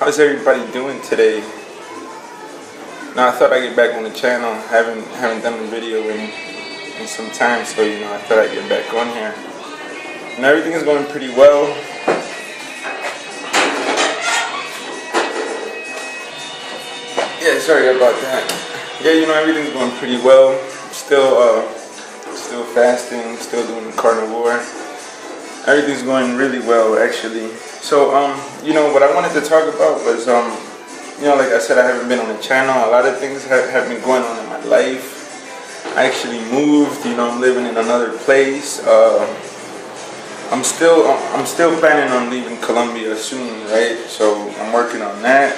How's everybody doing today? Now I thought I'd get back on the channel. Haven't done a video in some time, so I thought I'd get back on here. And everything is going pretty well. Yeah, sorry about that. Yeah, everything's going pretty well. Still fasting, still doing the carnivore. Everything's going really well, actually. So, what I wanted to talk about was, like I said, I haven't been on the channel. A lot of things have been going on in my life. I actually moved. I'm living in another place. I'm still planning on leaving Colombia soon, right? So I'm working on that.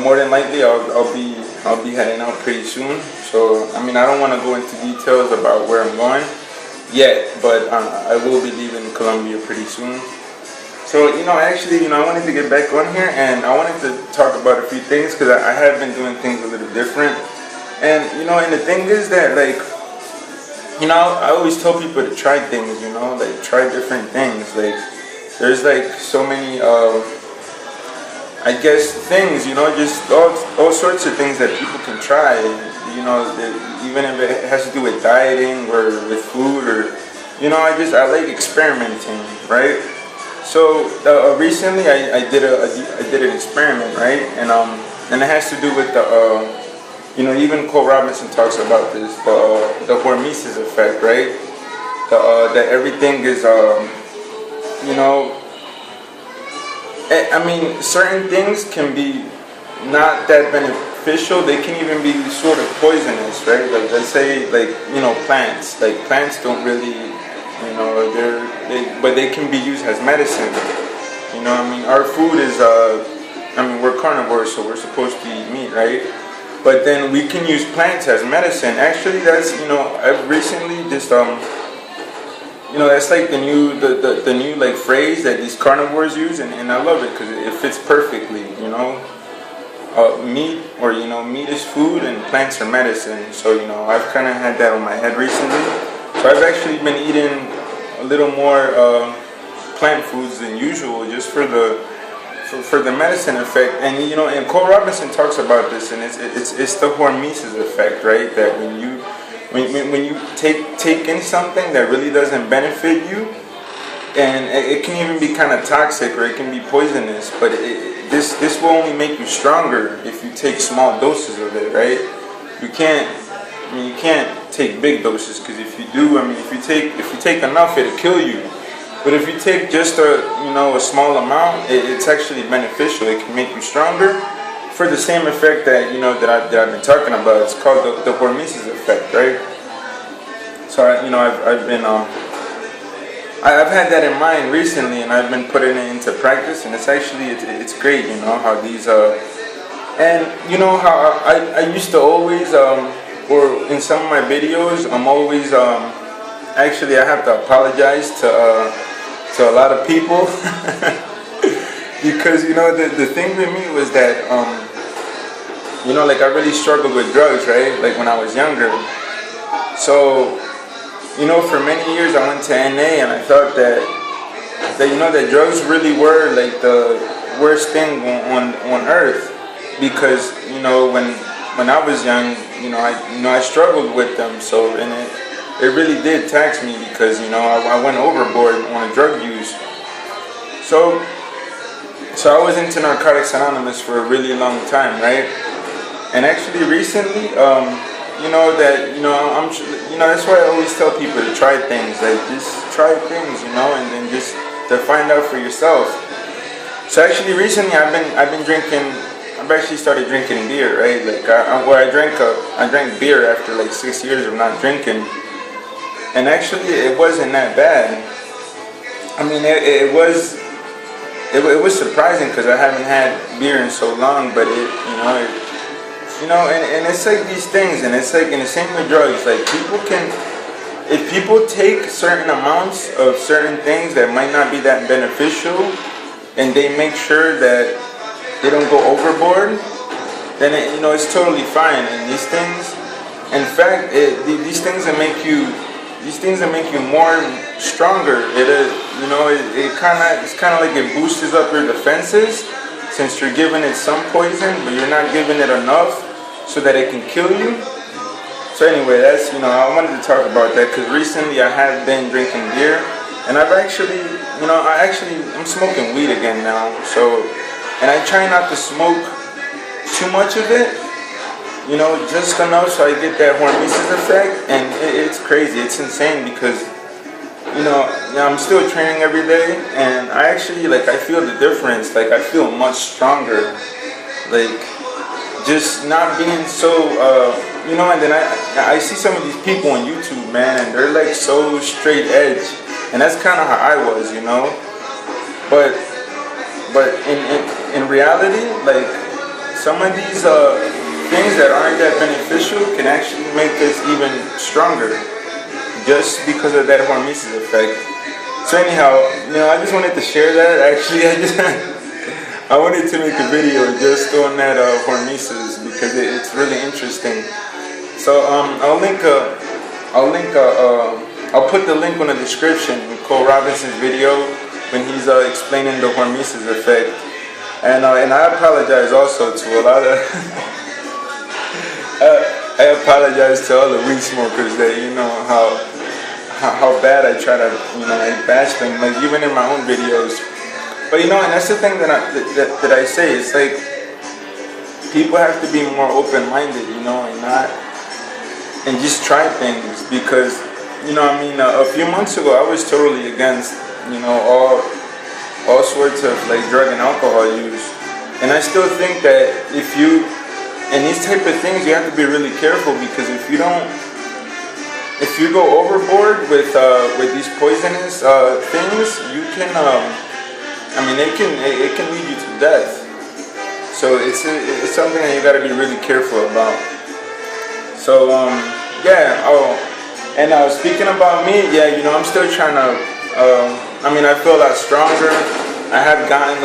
More than likely, I'll be heading out pretty soon. So I don't want to go into details about where I'm going yet, but I will be leaving Colombia pretty soon. So actually, I wanted to get back on here and I wanted to talk about a few things because I have been doing things a little different. And and the thing is that I always tell people to try things. Try different things. There's so many I guess things, just all sorts of things that people can try, even if it has to do with dieting or with food or, I like experimenting, right? So recently I did an experiment, right? And it has to do with the, even Cole Robinson talks about this, the Hormesis effect, right? That everything is, certain things can be not that beneficial. They can even be sort of poisonous, right? Like let's say, plants. Plants don't really, but they can be used as medicine. Our food is, we're carnivores, so we're supposed to eat meat, right? But then we can use plants as medicine. Actually, that's, I've recently just, that's like the new phrase that these carnivores use, and I love it because it fits perfectly. Meat is food and plants are medicine. So I've kind of had that on my head recently. So I've actually been eating a little more plant foods than usual, just for the medicine effect. And Cole Robinson talks about this, and it's the Hormesis effect, right? That when you take in something that really doesn't benefit you, and it can even be kind of toxic or it can be poisonous, but this will only make you stronger if you take small doses of it, right? You can't take big doses, because if you do, if you take enough, it'll kill you. But if you take just a small amount, it's actually beneficial. It can make you stronger for the same effect that that I've been talking about. It's called the Hormesis effect, right? So I've had that in mind recently, and I've been putting it into practice, and it's great. How these and how I used to always or in some of my videos I'm always actually I have to apologize to a lot of people because the thing with me was that I really struggled with drugs, right? When I was younger. So for many years I went to NA, and I thought that drugs really were the worst thing on earth, because when I was young, I struggled with them. So it really did tax me, because I went overboard on drug use. So I was into Narcotics Anonymous for a really long time, right? And actually recently, that's why I always tell people to try things. Just try things, and then just to find out for yourself. So actually recently I've actually started drinking beer, right? I drank beer after 6 years of not drinking, and actually it wasn't that bad. It was surprising, because I haven't had beer in so long, but and it's these things, and it's in the same with drugs. If people take certain amounts of certain things that might not be that beneficial, and they make sure that they don't go overboard, then it's totally fine. And these things, in fact, these things that make you more stronger. It's kind of like it boosts up your defenses. since you're giving it some poison, but you're not giving it enough so that it can kill you. So anyway, that's, I wanted to talk about that because recently I have been drinking beer, and I've actually, I'm smoking weed again now. So, and I try not to smoke too much of it, just enough so I get that Hormesis effect. And it's crazy, it's insane because, I'm still training every day, and I actually, I feel the difference. I feel much stronger, just not being so, and then I see some of these people on YouTube, man, and they're so straight edge, and that's kind of how I was, but in reality, some of these things that aren't that beneficial can actually make us even stronger, just because of that Hormesis effect. So anyhow, I just wanted to share that. Actually, I wanted to make a video just on that Hormesis because it's really interesting. So I'll put the link on the description with Cole Robinson's video when he's explaining the Hormesis effect. And I apologize also to a lot of I apologize to all the weed smokers that how bad I try to I bash them, even in my own videos. But and that's the thing that I say. It's people have to be more open-minded, and just try things because a few months ago I was totally against all sorts of drug and alcohol use, and I still think that and these type of things you have to be really careful because if you go overboard with these poisonous things, you can it can lead you to death. So it's something that you got to be really careful about. So yeah. Oh, and speaking about me, yeah, I'm still trying to. I feel a lot stronger. I have gotten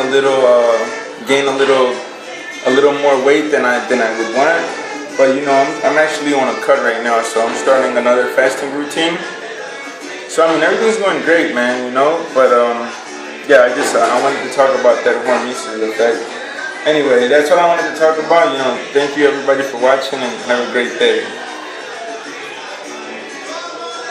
gained a little more weight than I would want. But I'm actually on a cut right now, so I'm starting another fasting routine. So everything's going great, man. But yeah, I wanted to talk about that Hormesis effect. Anyway, that's what I wanted to talk about. Thank you everybody for watching, and have a great day.